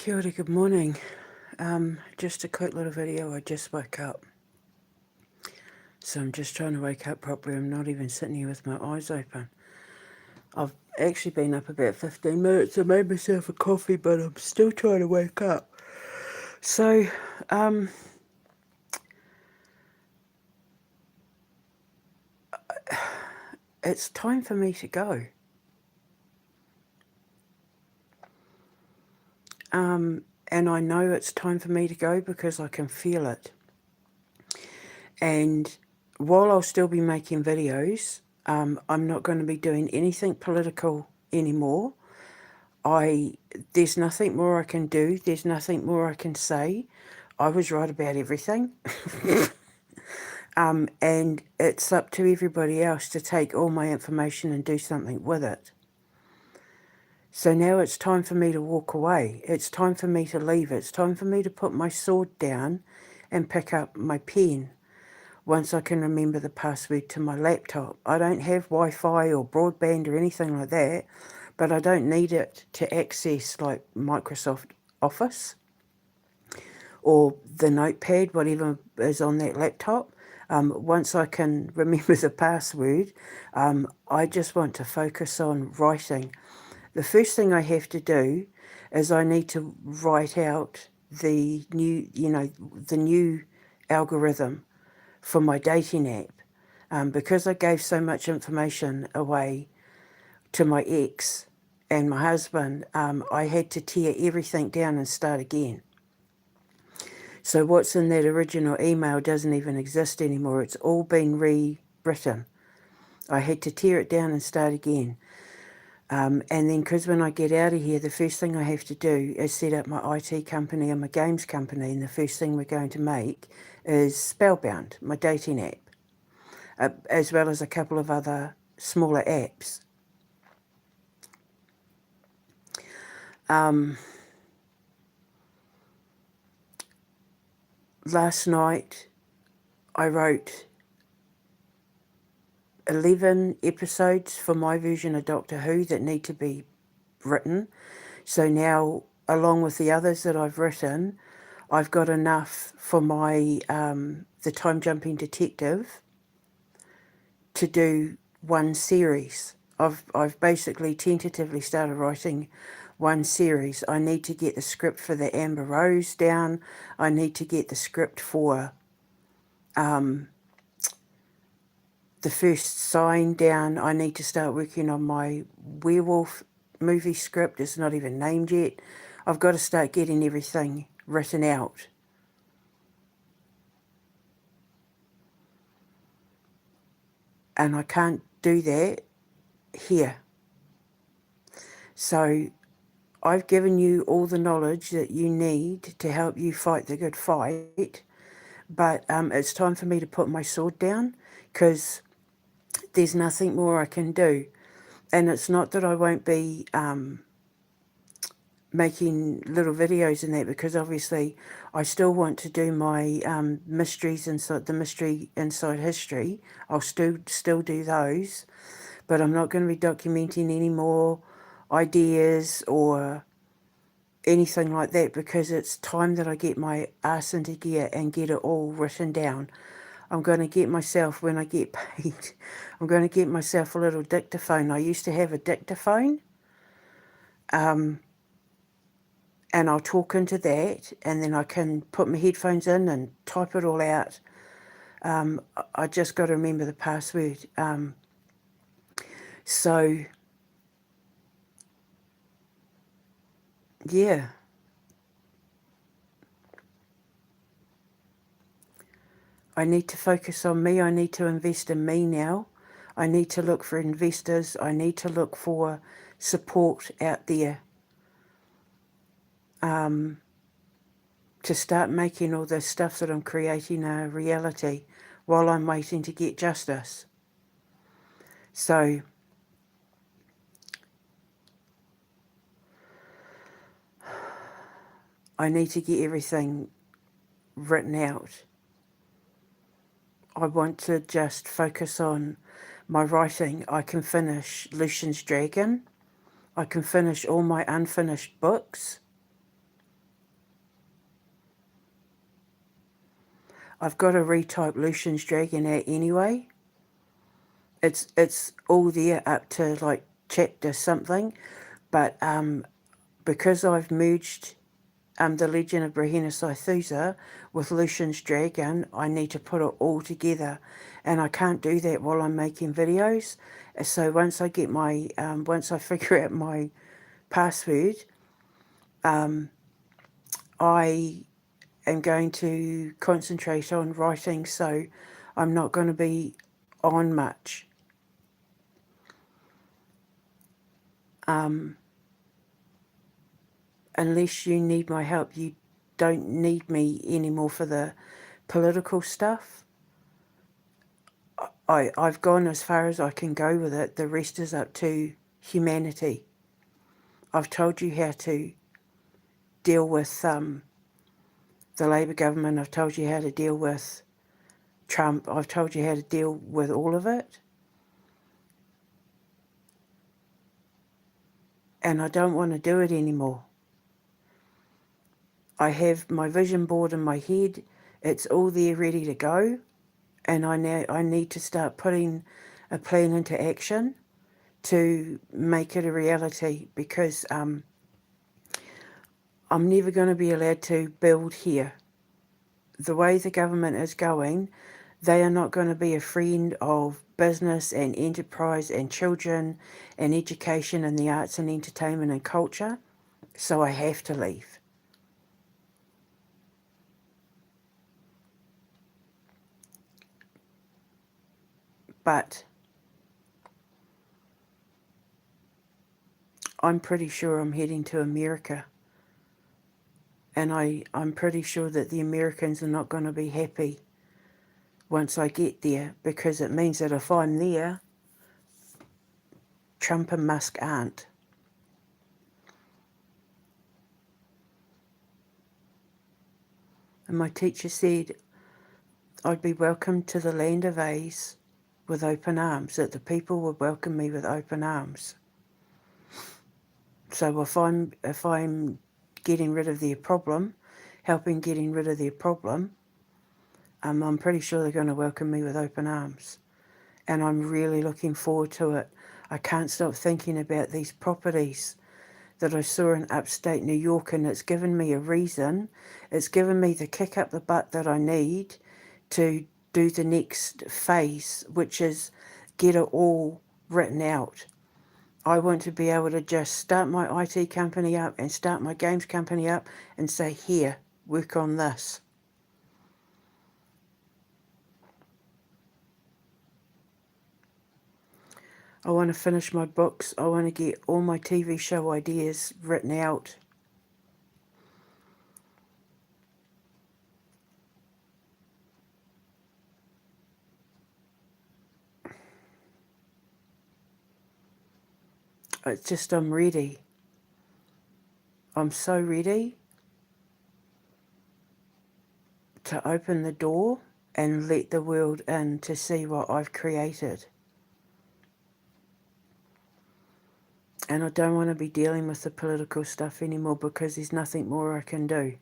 Kia ora, good morning. Just a quick little video. I just woke up. So I'm just trying to wake up properly. I'm not even sitting here with my eyes open. I've actually been up about 15 minutes. I made myself a coffee, but I'm still trying to wake up. So, it's time for me to go. And I know it's time for me to go because I can feel it. And while I'll still be making videos, I'm not going to be doing anything political anymore. There's nothing more I can do. There's nothing more I can say. I was right about everything. And it's up to everybody else to take all my information and do something with it. So now it's time for me to walk away. It's time for me to leave. It's time for me to put my sword down and pick up my pen once I can remember the password to my laptop. I don't have Wi-Fi or broadband or anything like that, but I don't need it to access like Microsoft Office or the notepad, whatever is on that laptop. Once I can remember the password, I just want to focus on writing. The first thing I have to do is I need to write out the new, the new algorithm for my dating app. Because I gave so much information away to my ex and my husband, I had to tear everything down and start again. So what's in that original email doesn't even exist anymore. It's all been rewritten. I had to tear it down and start again. And then because when I get out of here, the first thing I have to do is set up my IT company and my games company. And the first thing we're going to make is Spellbound, my dating app, as well as a couple of other smaller apps. Last night, I wrote 11 episodes for my version of Doctor Who that need to be written. So now, along with the others that I've written, I've got enough for my the Time Jumping Detective to do one series. I've basically tentatively started writing one series. I need to get the script for the Amber Rose down. I need to get the script for the First Sign down. I need to start working on my werewolf movie script. It's not even named yet. I've got to start getting everything written out. And I can't do that here. So I've given you all the knowledge that you need to help you fight the good fight, but it's time for me to put my sword down because there's nothing more I can do. And it's not that I won't be making little videos in that, because obviously I still want to do my mysteries inside the Mystery Inside History. I'll still do those, but I'm not going to be documenting any more ideas or anything like that, because it's time that I get my ass into gear and get it all written down. I'm going to get myself, when I get paid, I'm going to get myself a little dictaphone. I used to have a dictaphone, and I'll talk into that, and then I can put my headphones in and type it all out. I just got to remember the password. So, yeah. I need to focus on me. I need to invest in me now. I need to look for investors. I need to look for support out there to start making all this stuff that I'm creating a reality while I'm waiting to get justice. So I need to get everything written out. I want to just focus on my writing. I can finish Lucian's Dragon. I can finish all my unfinished books. I've got to retype Lucian's Dragon out anyway. It's all there up to like chapter something, but because I've merged the Legend of Brehena Saithusa with Lucian's Dragon, I need to put it all together, and I can't do that while I'm making videos. So once I get my once I figure out my password, I am going to concentrate on writing, so I'm not going to be on much. Unless you need my help, you don't need me anymore for the political stuff. I've gone as far as I can go with it. The rest is up to humanity. I've told you how to deal with the Labour government. I've told you how to deal with Trump. I've told you how to deal with all of it. And I don't want to do it anymore. I have my vision board in my head. It's all there ready to go. And I need to start putting a plan into action to make it a reality, because I'm never going to be allowed to build here. The way the government is going, they are not going to be a friend of business and enterprise and children and education and the arts and entertainment and culture. So I have to leave. But I'm pretty sure I'm heading to America. And I'm pretty sure that the Americans are not going to be happy once I get there, because it means that if I'm there, Trump and Musk aren't. And my teacher said I'd be welcomed to the land of A's with open arms, that the people would welcome me with open arms. So if I'm getting rid of their problem, helping getting rid of their problem, I'm pretty sure they're going to welcome me with open arms. And I'm really looking forward to it. I can't stop thinking about these properties that I saw in upstate New York, and it's given me a reason. It's given me the kick up the butt that I need to do the next phase, which is get it all written out. I want to be able to just start my IT company up and start my games company up and say, here, work on this. I want to finish my books. I want to get all my TV show ideas written out. It's just I'm ready. I'm so ready to open the door and let the world in to see what I've created. And I don't want to be dealing with the political stuff anymore, because there's nothing more I can do.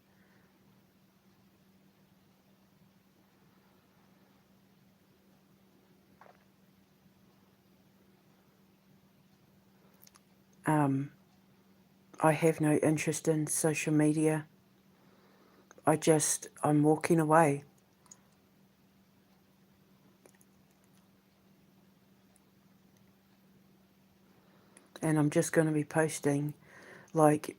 I have no interest in social media. I'm walking away. And I'm just going to be posting like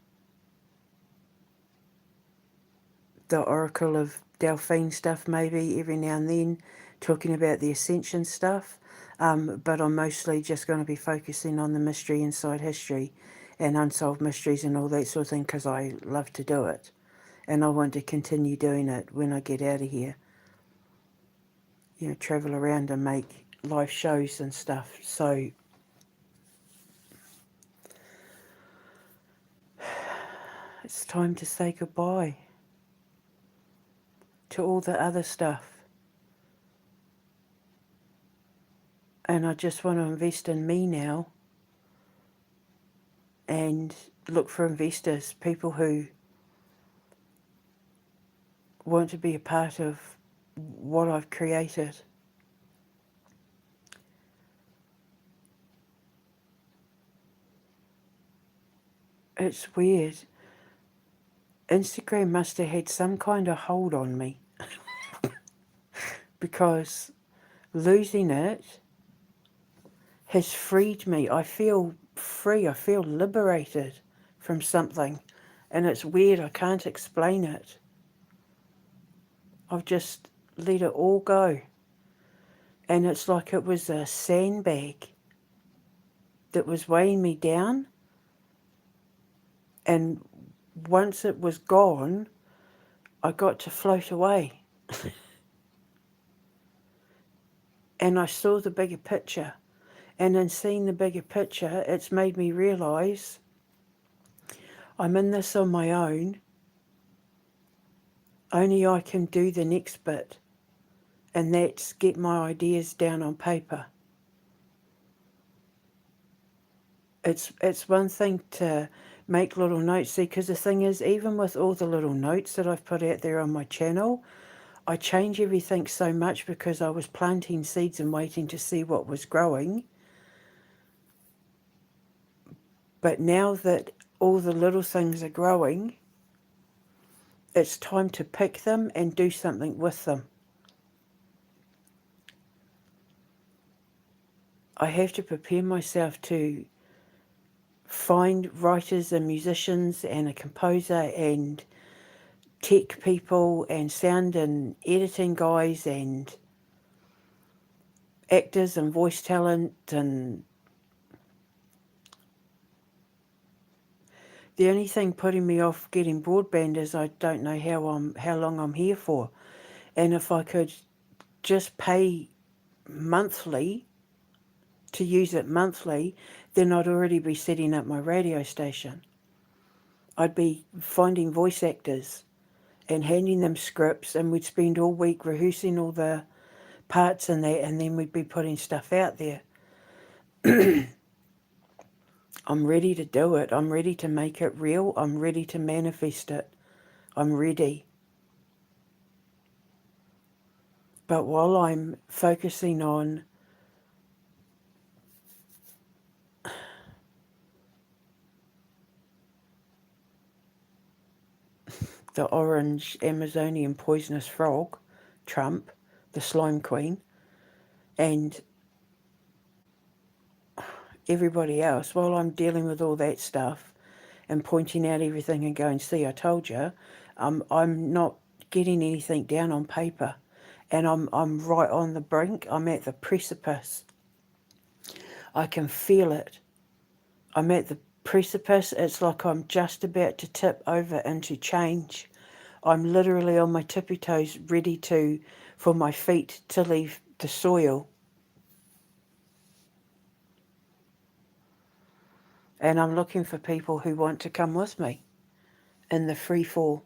the Oracle of Delphine stuff maybe every now and then, talking about the Ascension stuff. But I'm mostly just going to be focusing on the mystery inside history and unsolved mysteries and all that sort of thing, because I love to do it. And I want to continue doing it when I get out of here. You know, travel around and make live shows and stuff. So it's time to say goodbye to all the other stuff. And I just want to invest in me now and look for investors, people who want to be a part of what I've created. It's weird. Instagram must have had some kind of hold on me because losing it has freed me. I feel free. I feel liberated from something. And it's weird. I can't explain it. I've just let it all go. And it's like it was a sandbag that was weighing me down. And once it was gone, I got to float away. And I saw the bigger picture. And in seeing the bigger picture, it's made me realise I'm in this on my own. Only I can do the next bit. And that's get my ideas down on paper. It's one thing to make little notes. See, because the thing is, even with all the little notes that I've put out there on my channel, I change everything so much because I was planting seeds and waiting to see what was growing. But now that all the little things are growing, it's time to pick them and do something with them. I have to prepare myself to find writers and musicians and a composer and tech people and sound and editing guys and actors and voice talent. And the only thing putting me off getting broadband is I don't know how long I'm here for. And if I could just pay monthly to use it monthly, then I'd already be setting up my radio station. I'd be finding voice actors and handing them scripts, and we'd spend all week rehearsing all the parts in that, and then we'd be putting stuff out there. I'm ready to do it. I'm ready to make it real. I'm ready to manifest it. I'm ready. But while I'm focusing on the orange Amazonian poisonous frog, Trump, the slime queen, and everybody else, while I'm dealing with all that stuff and pointing out everything and going, see, I told you, I'm not getting anything down on paper. And I'm right on the brink. I'm at the precipice. I can feel it. I'm at the precipice. It's like I'm just about to tip over into change. I'm literally on my tippy toes, ready for my feet to leave the soil. And I'm looking for people who want to come with me in the free fall.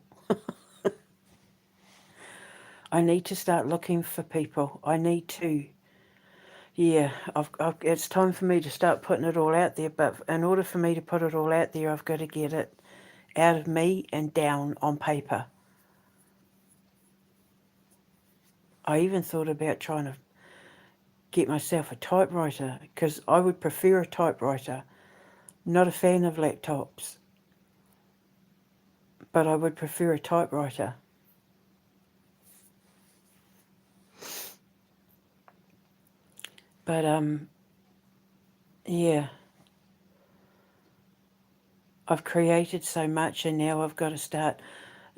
I need to start looking for people. I need to, yeah, it's time for me to start putting it all out there. But in order for me to put it all out there, I've got to get it out of me and down on paper. I even thought about trying to get myself a typewriter because I would prefer a typewriter. Not a fan of laptops, but I would prefer a typewriter. But, yeah, I've created so much and now I've got to start.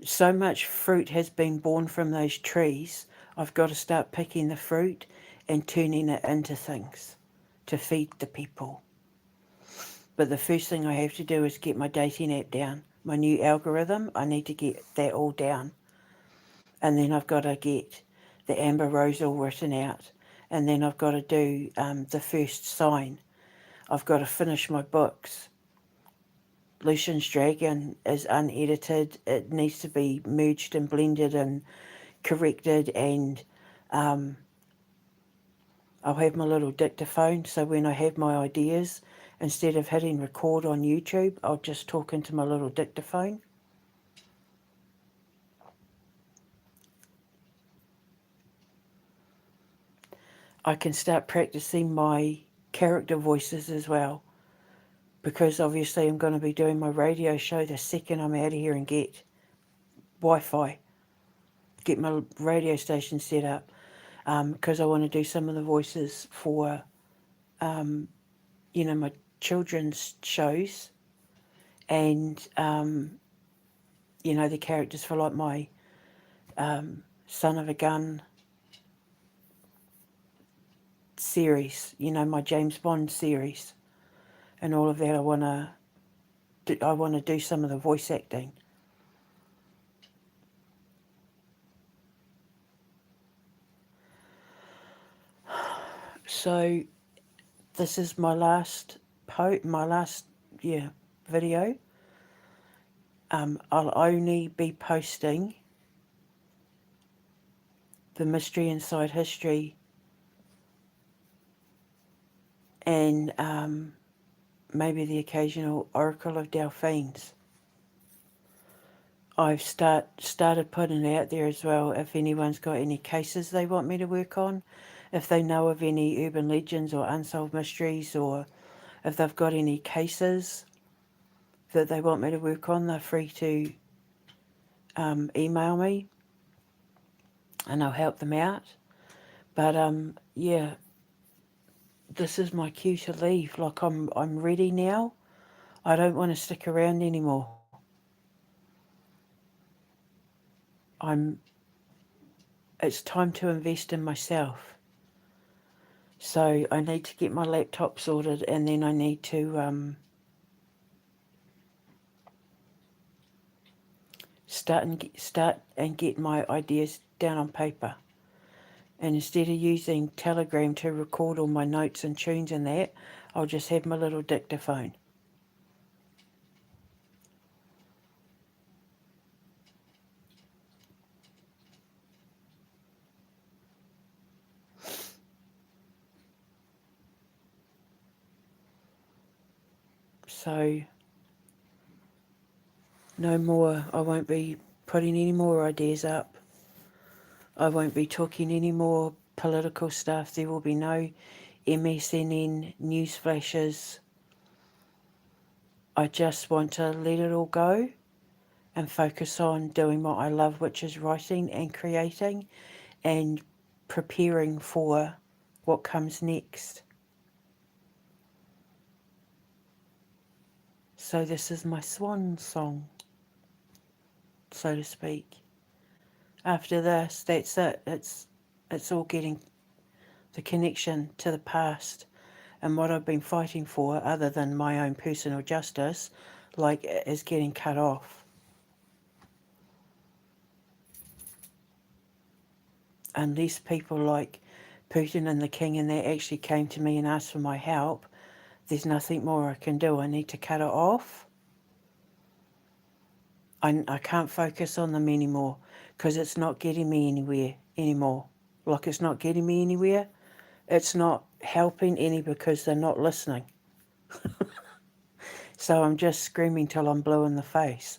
So much fruit has been born from those trees. I've got to start picking the fruit and turning it into things to feed the people. But the first thing I have to do is get my dating app down. My new algorithm, I need to get that all down. And then I've got to get the Amber Rose all written out. And then I've got to do the first sign. I've got to finish my books. Lucian's Dragon is unedited. It needs to be merged and blended and corrected, and I'll have my little dictaphone, so when I have my ideas, instead of hitting record on YouTube, I'll just talk into my little dictaphone. I can start practicing my character voices as well, because obviously I'm going to be doing my radio show the second I'm out of here and get Wi-Fi, get my radio station set up, because I want to do some of the voices for, my children's shows, and, the characters for like my Son of a Gun series, my James Bond series, and all of that. I want to do some of the voice acting. So this is my last video. I'll only be posting the Mystery Inside History and maybe the occasional Oracle of Delphines. I've started putting it out there as well if anyone's got any cases they want me to work on, if they know of any urban legends or unsolved mysteries, or if they've got any cases that they want me to work on, they're free to email me and I'll help them out. But this is my cue to leave. Like I'm ready now. I don't want to stick around anymore. It's time to invest in myself. So I need to get my laptop sorted, and then I need to start and get my ideas down on paper. And instead of using Telegram to record all my notes and tunes and that, I'll just have my little dictaphone. So no more, I won't be putting any more ideas up. I won't be talking any more political stuff. There will be no MSNN news flashes. I just want to let it all go and focus on doing what I love, which is writing and creating and preparing for what comes next. So this is my swan song, so to speak. After this, that's it. It's all getting the connection to the past and what I've been fighting for, other than my own personal justice, is getting cut off. Unless people like Putin and the King and that actually came to me and asked for my help, there's nothing more I can do. I need to cut it off. I can't focus on them anymore because it's not getting me anywhere anymore. Like, it's not getting me anywhere. It's not helping any because they're not listening. So I'm just screaming till I'm blue in the face.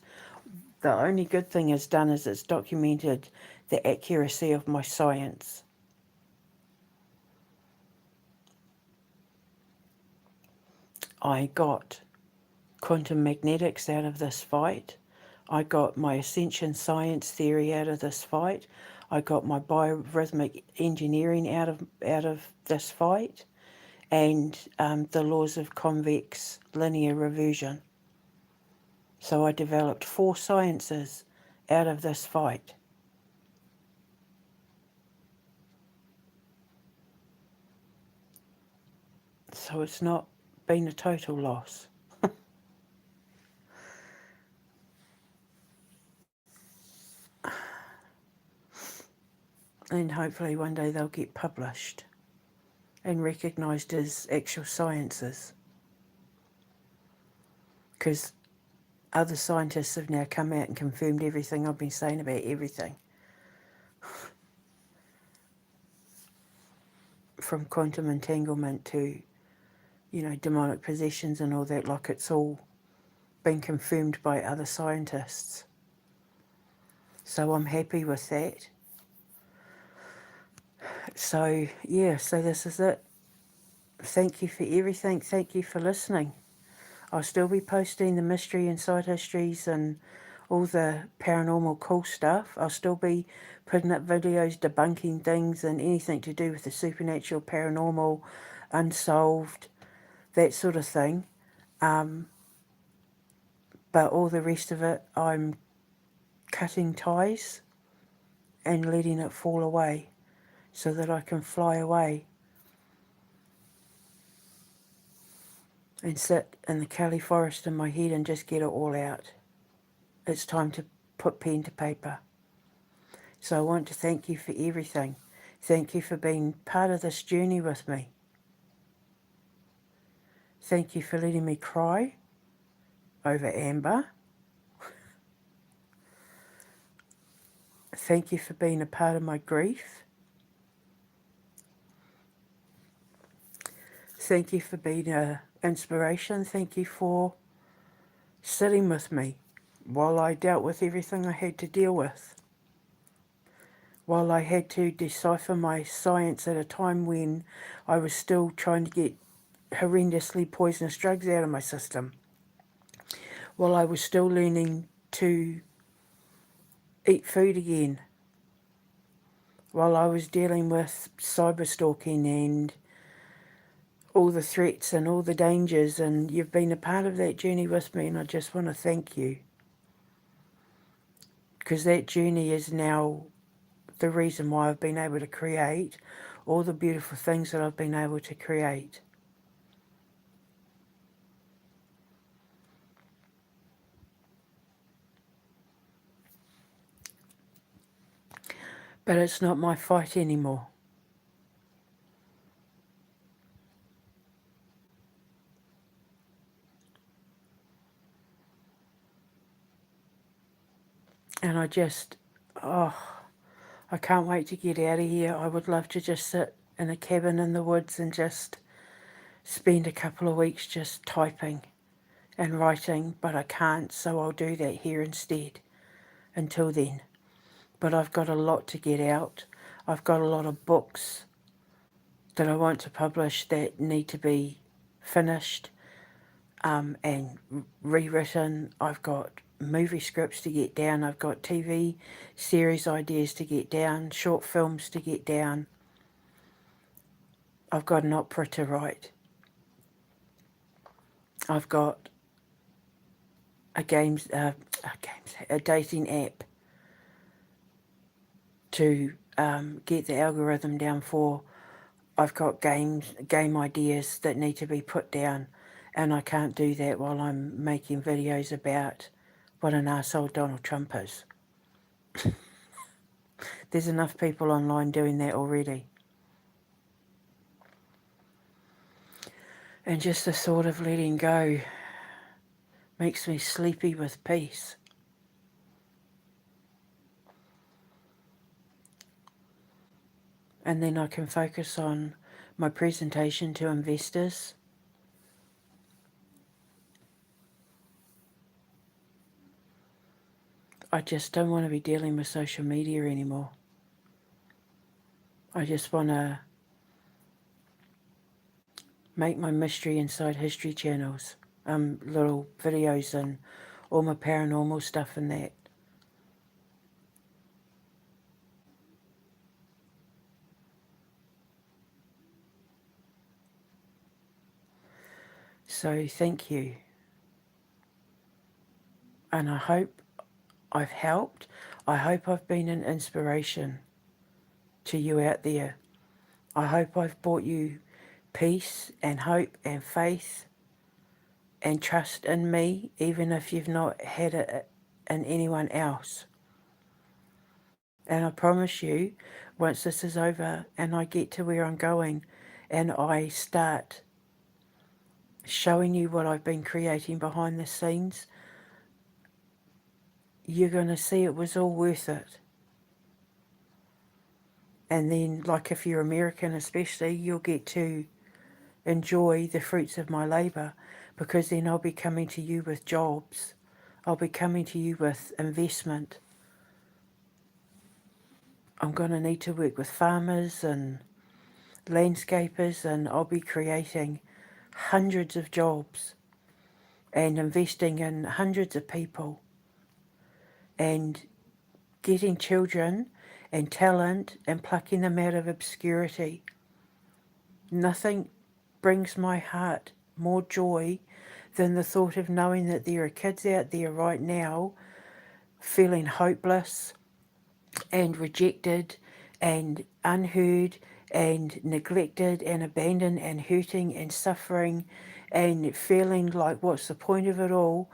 The only good thing it's done is it's documented the accuracy of my science. I got quantum magnetics out of this fight. I got my ascension science theory out of this fight. I got my biorhythmic engineering out of this fight, and the laws of convex linear reversion. So I developed 4 sciences out of this fight. So it's not been a total loss. And hopefully one day they'll get published and recognised as actual sciences. Because other scientists have now come out and confirmed everything I've been saying about everything. From quantum entanglement to, demonic possessions and all that, like it's all been confirmed by other scientists. So I'm happy with that. So, yeah, so this is it. Thank you for everything. Thank you for listening. I'll still be posting the mystery and side histories and all the paranormal cool stuff. I'll still be putting up videos debunking things and anything to do with the supernatural, paranormal, unsolved, that sort of thing. But all the rest of it, I'm cutting ties and letting it fall away so that I can fly away and sit in the Kelly forest in my head and just get it all out. It's time to put pen to paper. So I want to thank you for everything. Thank you for being part of this journey with me. Thank you for letting me cry over Amber. Thank you for being a part of my grief. Thank you for being an inspiration. Thank you for sitting with me while I dealt with everything I had to deal with. While I had to decipher my science at a time when I was still trying to get horrendously poisonous drugs out of my system. While I was still learning to eat food again. While I was dealing with cyber stalking and all the threats and all the dangers, and you've been a part of that journey with me, and I just want to thank you. Because that journey is now the reason why I've been able to create all the beautiful things that I've been able to create. But it's not my fight anymore. And I just, I can't wait to get out of here. I would love to just sit in a cabin in the woods and just spend a couple of weeks just typing and writing, but I can't, so I'll do that here instead until then. But I've got a lot to get out. I've got a lot of books that I want to publish that need to be finished and rewritten. I've got movie scripts to get down. I've got TV series ideas to get down, short films to get down. I've got an opera to write. I've got a dating app to get the algorithm down for. I've got game ideas that need to be put down, and I can't do that while I'm making videos about what an arsehole Donald Trump is. There's enough people online doing that already. And just the thought of letting go makes me sleepy with peace. And then I can focus on my presentation to investors. I just don't want to be dealing with social media anymore. I just want to make my mystery inside history channels, little videos and all my paranormal stuff and that. So thank you. And I hope I've helped. I hope I've been an inspiration to you out there. I hope I've brought you peace and hope and faith and trust in me, even if you've not had it in anyone else. And I promise you, once this is over and I get to where I'm going and I start showing you what I've been creating behind the scenes, you're going to see it was all worth it. And then, like if you're American especially, you'll get to enjoy the fruits of my labour, because then I'll be coming to you with jobs. I'll be coming to you with investment. I'm going to need to work with farmers and landscapers, and I'll be creating hundreds of jobs and investing in hundreds of people and getting children and talent and plucking them out of obscurity. Nothing brings my heart more joy than the thought of knowing that there are kids out there right now feeling hopeless and rejected and unheard and neglected and abandoned and hurting and suffering and feeling like what's the point of it all,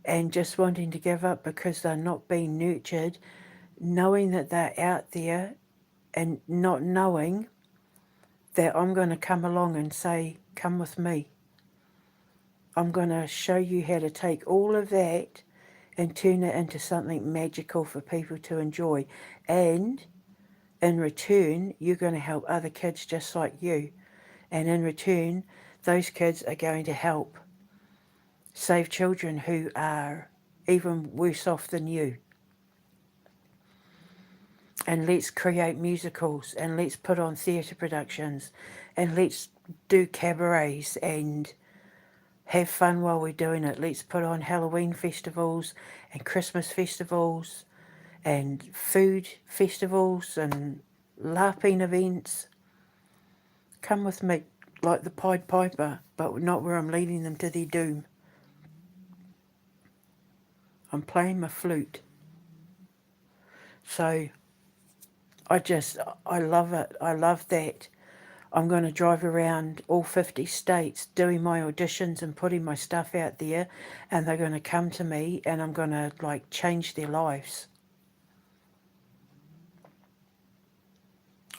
and just wanting to give up because they're not being nurtured, knowing that they're out there and not knowing that I'm going to come along and say, come with me. I'm going to show you how to take all of that and turn it into something magical for people to enjoy. And in return, you're going to help other kids just like you. And in return, those kids are going to help save children who are even worse off than you. And let's create musicals, and let's put on theatre productions, and let's do cabarets and have fun while we're doing it. Let's put on Halloween festivals and Christmas festivals and food festivals and LARPing events. Come with me, like the Pied Piper, but not where I'm leading them to their doom. I'm playing my flute. So I love it. I love that. I'm going to drive around all 50 states doing my auditions and putting my stuff out there, and they're going to come to me and I'm going to like change their lives.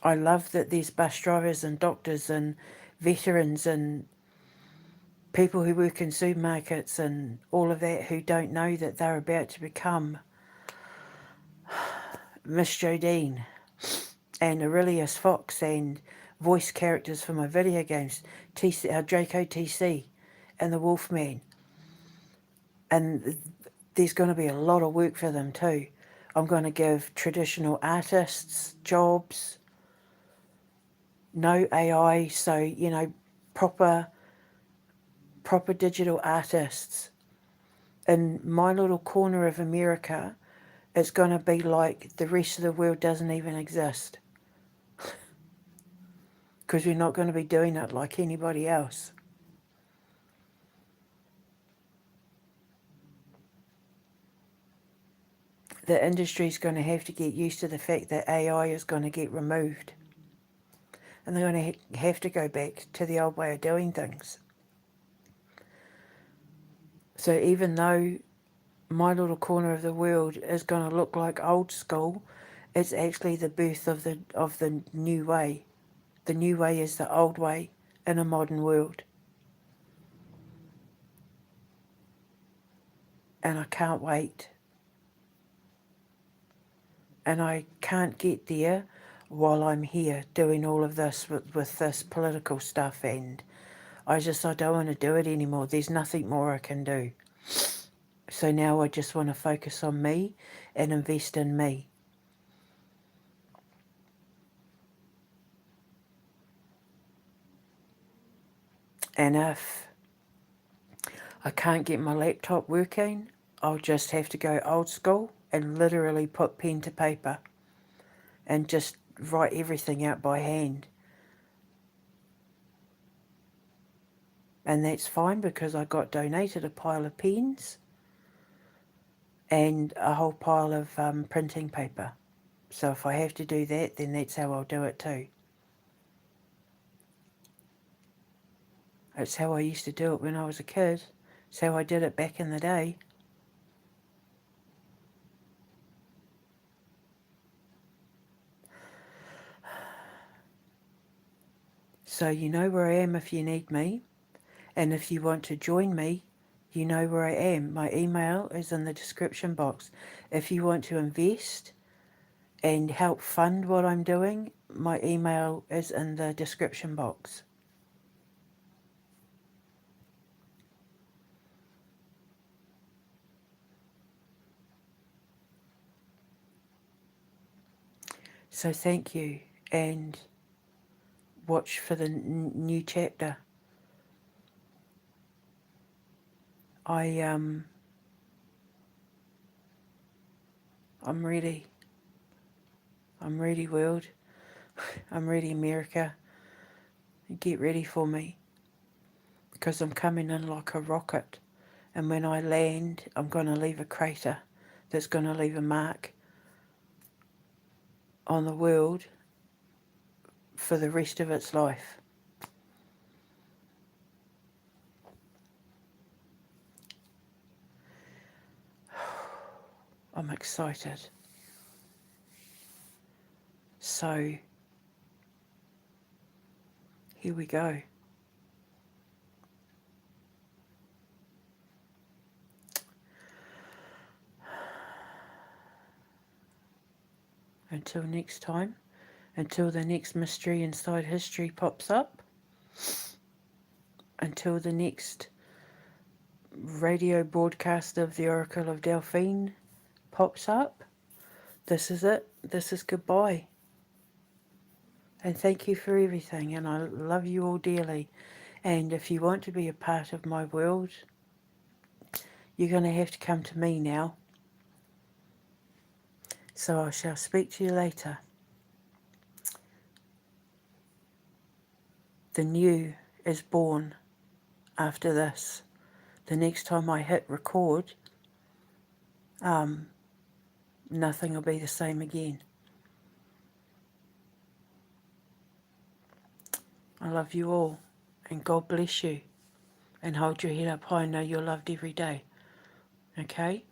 I love that there's bus drivers and doctors and veterans and people who work in supermarkets and all of that who don't know that they're about to become Miss Jodine and Aurelius Fox and voice characters for my video games, Draco TC and the Wolfman. And there's going to be a lot of work for them too. I'm going to give traditional artists jobs, no AI, so, you know, proper digital artists. In my little corner of America, it's going to be like the rest of the world doesn't even exist. Because we're not going to be doing it like anybody else. The industry's going to have to get used to the fact that AI is going to get removed. And they're going to have to go back to the old way of doing things. So even though my little corner of the world is going to look like old school, it's actually the birth of the new way. The new way is the old way in a modern world. And I can't wait. And I can't get there while I'm here doing all of this with this political stuff, and I don't want to do it anymore. There's nothing more I can do. So now I just want to focus on me and invest in me. And if I can't get my laptop working, I'll just have to go old school and literally put pen to paper and just write everything out by hand. And that's fine because I got donated a pile of pens and a whole pile of printing paper. So if I have to do that, then that's how I'll do it too. It's how I used to do it when I was a kid. It's how I did it back in the day. So you know where I am if you need me. And if you want to join me, you know where I am. My email is in the description box. If you want to invest and help fund what I'm doing, my email is in the description box. So thank you, and watch for the new chapter. I'm ready. I'm ready, world. I'm ready, America. Get ready for me, because I'm coming in like a rocket. And when I land, I'm going to leave a crater that's going to leave a mark on the world for the rest of its life. I'm excited. So, here we go. Until next time, until the next Mystery Inside History pops up, until the next radio broadcast of the Oracle of Delphine pops up, this is it. This is goodbye. And thank you for everything, and I love you all dearly. And if you want to be a part of my world, you're going to have to come to me now. So I shall speak to you later. The new is born after this. The next time I hit record, nothing will be the same again. I love you all, and God bless you. And hold your head up high, know you're loved every day. Okay?